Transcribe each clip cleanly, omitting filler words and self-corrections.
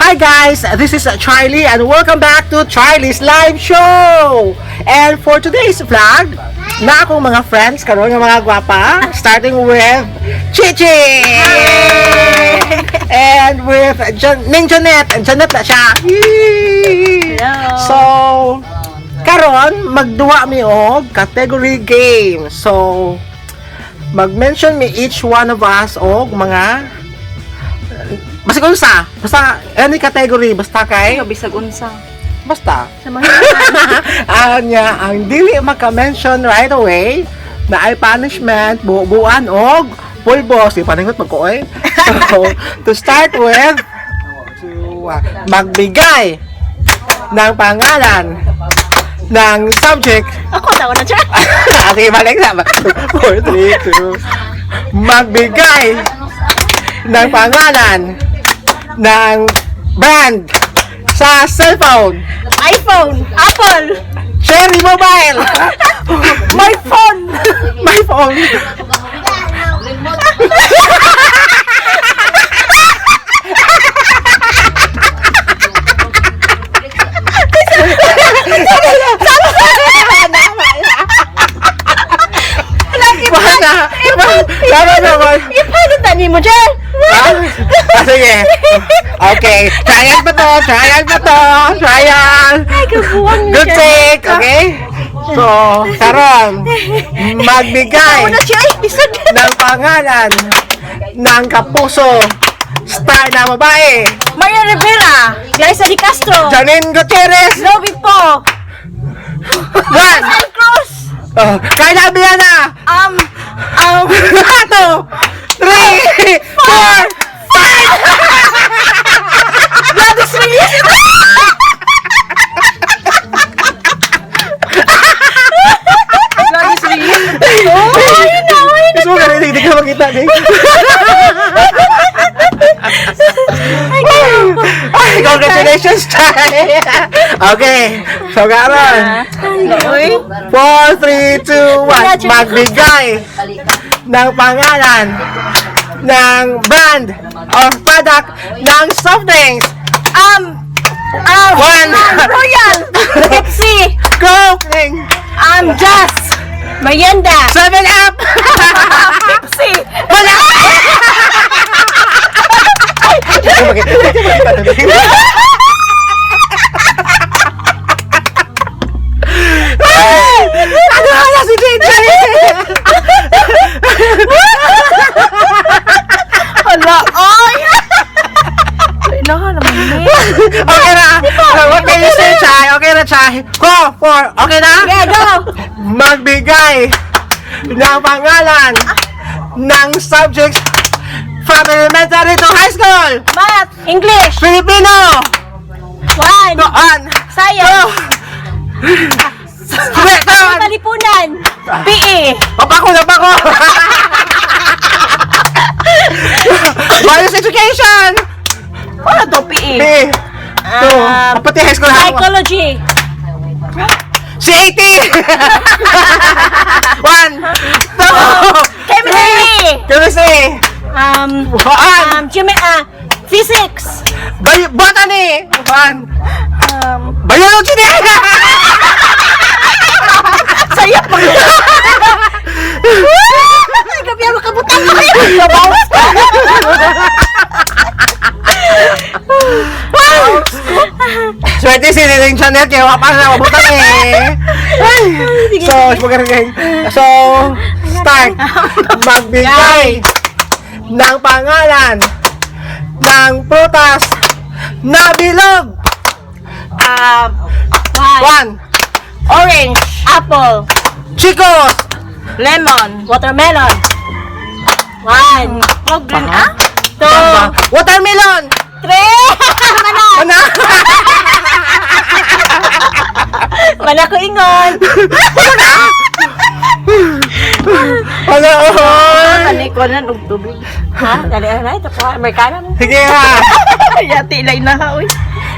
Hi guys, this is Charlie and welcome back to Charlie's Live Show! And for today's vlog, na akong mga friends, karon nga mga gwapa, starting with Chichi! And with Ning Janet, and Janet na siya. Hello. So, karon magduwa mi og category game. So, mag-mention mi each one of us og mga basta any category, basta kay Bisag unsa. basta Sa mga ang dili maka-mention right away na ay punishment, buuan og pulbos, di paningot magkuoy. So, to start with, magbigay ng pangalan ng subject. ako tawa na siya. Sige, balik na. 4, 3, 2. Magbigay ng pangalan ng brand sa cellphone. iPhone, Apple, Cherry Mobile. my phone. My phone. Naman. Paano tani mo dyan? Sige. Okay. Trial pa to. Trial. Ay, kabuwang niya Good take. Okay? So, karon magbigay Ako na siya, ay, bisag. ng pangalan ng kapuso star na babae. Maria Rivera, Glyza Di Castro, Janine Gutierrez. Lovie Po, One. Sal Cruz, Kayla Biana. 2, 3, 4, 5. Gladys Reyes. Gladys Reyes. Oh, ayun na. Gusto mo ka rin, hindi ka makita din. Ay, congratulations, Chay! Okay, so karon. Uy. 4, 3, 2, 1. Magbigay ng pangalan ng brand or product ng soft drinks. One. Royal, Pepsi, Coke. Jazz, Merienda, 7-Up. Pepsi, Wala! Ano na si JJ? Hala, ay! Inahan naman Okay na. What can you say, Chay? Okay na, Chay. Go, 4. Okay na? Yeah, go! Magbigay ng pangalan ng subjects from elementary to high school. Math, English, Filipino. one, On. Science, Go. Kalipunan, PE, Papako. Bios education. ano to PE? B. 2. Pati high school. Psychology, CAT. 1. 2. Chemistry, Chemistry. On. Physics, Botany. 1. Biology niya. sayap mo. Ay, gabi ako kabutang ko kayo. Kabawas ka. Swerte si Nining Janet kaya wapa na mabutang eh. So, start. Magbigay ng pangalan ng prutas na bilog. One, 1. orange, apple, Chicos. lemon, watermelon. One, green, two, Watermelon. three, Ano? Wala ko ingon. Ano? Kani ko na ng tubig. Ha? Dali na ito po. Amerikano. Sige ha. Yati ilay na ha, uy.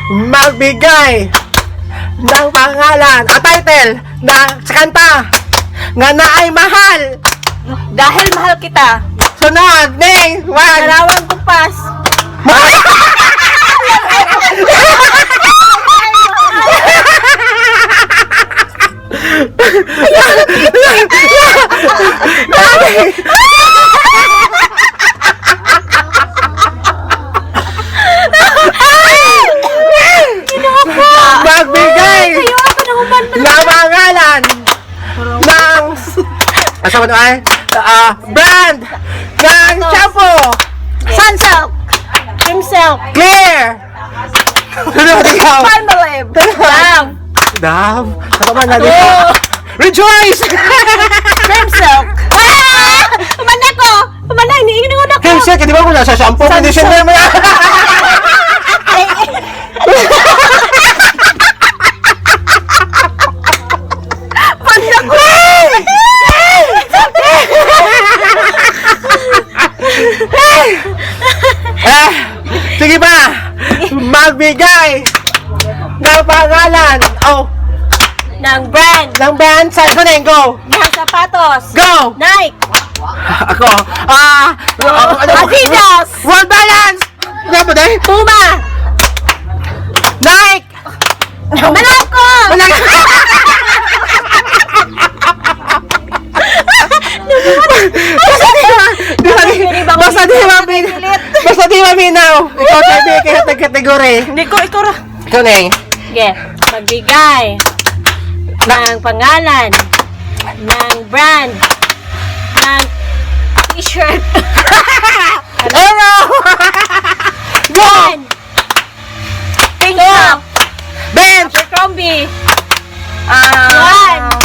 Magbigay ng pangalan, title na sa kanta nga naay mahal. Dahil mahal kita. Sunod, Ning, 1. Dalawang kumpas. Magbigay ng pangalan ng asa ba ito ay? Brand ng shampoo. Sunsilk. Creamsilk. Clear. Sunod ikaw. Palmolive. Dove. Dove. Ako man na dito. Rejoice! Creamsilk. Pumanda ko. Pumanda, iniingon ako. Kim Silk, di ba kung nasa shampoo conditioner mo yan? Pumanda ko. Sige ba? Magbigay ng pangalan Ng brand. ng brand sa Suneng. Go! Ng sapatos. Go! Nike. Ako. Adidas. World Balance! Ano ba dahil? Puma. Nike! Malako. Basta di maminaw. Ikaw sabi kaya kategory. Hindi ko, ikaw ra. Ikaw na Sige. Magbigay ng pangalan ng brand ng t-shirt. Ano? Go! Pink top. Bench! Abercrombie.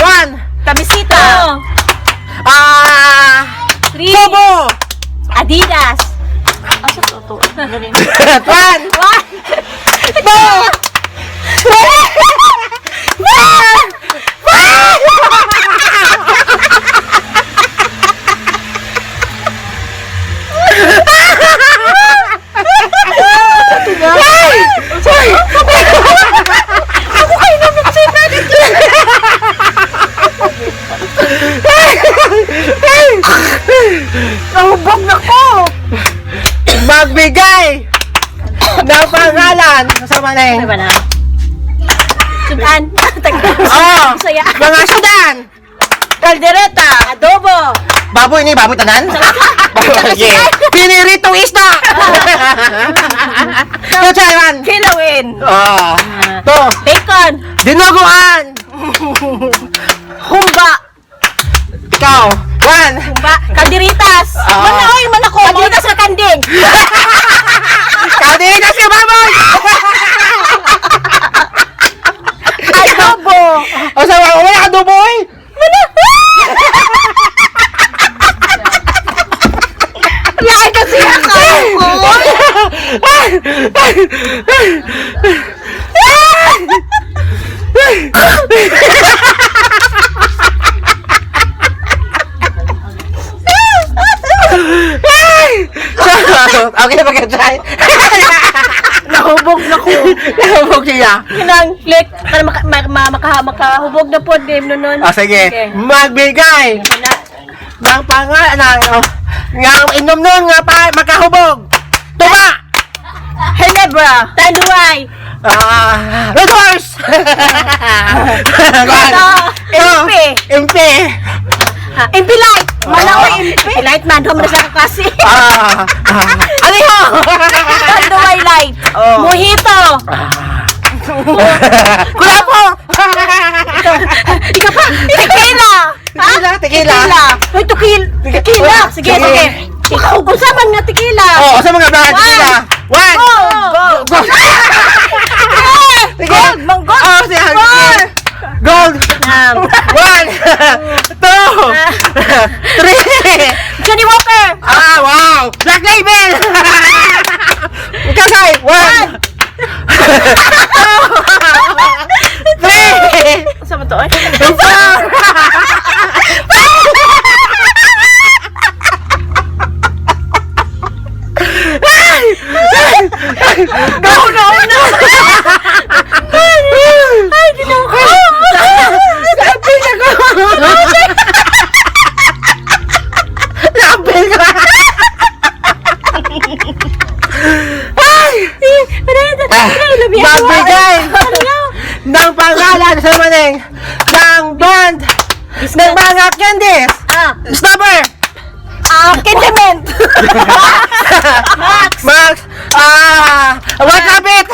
One! Kamisita. Three. Tubo! Adidas. Asa to? One! Two! Nahubog na ko. Magbigay ng pangalan sa maneng. Ano ba na? Sudan. Saya. Mga sudan! Caldereta. Adobo. Baboy ni, baboy tanan? Sige. Piniritong isda! Ito, Chayman! Kilawin. To, Bacon. dinuguan! Humba. Ikaw, one! Humba. Kandiritas. Manaoy, manako. Kandiritas na kanding. Kadiri kasi baboy! Adobo. O sa mga wala ka duboy? Laki kasi ako. Okay na pagka-try. Nahubog na ko. Nahubog siya. Kinang click. Para makahubog na po. Game nun. Sige. Okay. Magbigay ng pangalan ng inom nun nga pa makahubog. Tuba! Ginebra. Tanduay. Red Horse! MP. MP! MP Light. Malawi MP. Light man. Humra sa kasi. Aliho! Tanduay Light. Mojito. Kulapo! Ika pa. Tequila. Tequila! Uy, tequila. Sige. Usapan nga tequila. Sa mga brand, tequila! One! Go. Gold. Manggold. Gold! One! Two! Three! Johnny Walker. Wow! Black Label! Ikaw, Sai! One! Three! Sa ba to? Four! No. Ay, ginawa ko. Lapil ako! Lapil ka! Magbigay ng pangalan sa maneng ng brand ng mga candies! Snapper! Kindiment. Max. White rabbit.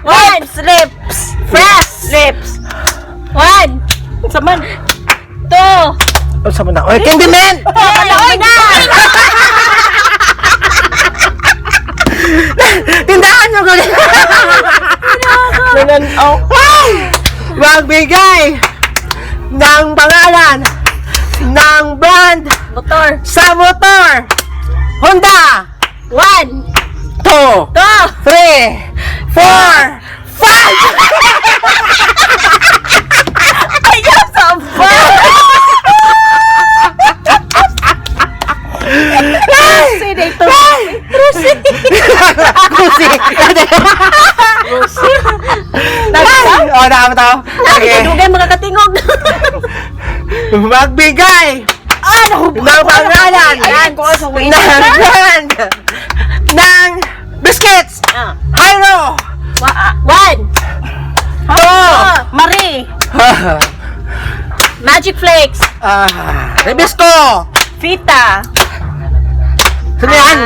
1. Lips. Fresh. Lips. 1. Saman. 2. Oh, sama na. Oy, Candyman. Na. Tindahan nyo ko. Nananaw. Magbigay ng pangalan ng brand Motor. sa motor. Honda. 1. 2, 2. 3, 4, 5. Ayaw sa ba? Sino ito? Rusi. Kusi. Oh, tama to. Okay. Dugay mga katingog. Magbigay ng pangalan Ayan, ko sa ng brand ng biscuits. Hyro. 1. Marie. Magic Flakes. Rebisco. Fita. Sino yan?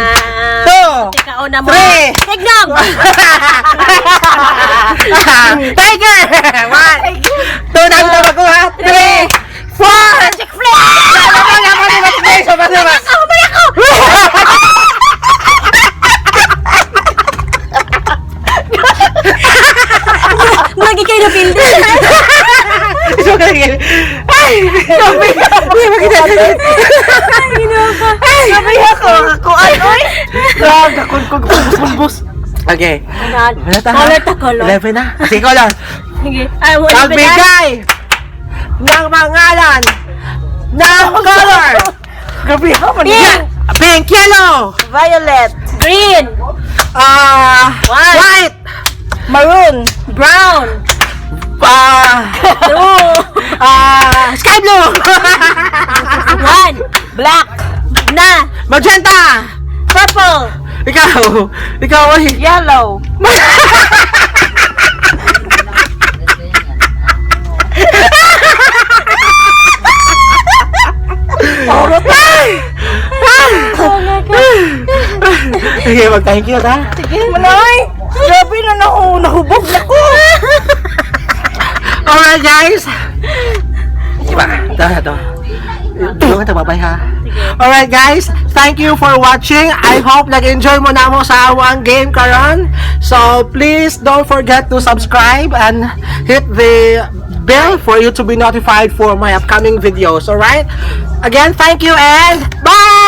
2, Ikaw na mo. 3. Tignog. Tiger. 1, 2 na ito makuha. 3, 4. Magic Flakes. Lagi kayo na building. Ay! Sabi ka! Sabi ako. Oy. Bulbus. Okay. Color ta color. 11 na. Sige, color. Sige. Ay, wala ba na? Magbigay ng pangalan ng color. Gabi ha? Pink. Pink, yellow. Violet. Green. White. Maroon. Brown. Blue. Sky blue. 1. Black. Na. Magenta. Purple. Ikaw ay. Yellow. Okay, mag-thank you, ha? Sige. Manoy. Grabe na nahubog na ko. Alright, guys. Diba? Ito. Tulungan ito, babay, ha? Alright, guys. Thank you for watching. I hope nag-enjoy mo na mo sa awang game karon. So, please don't forget to subscribe and hit the bell for you to be notified for my upcoming videos. Alright? Again, thank you and bye!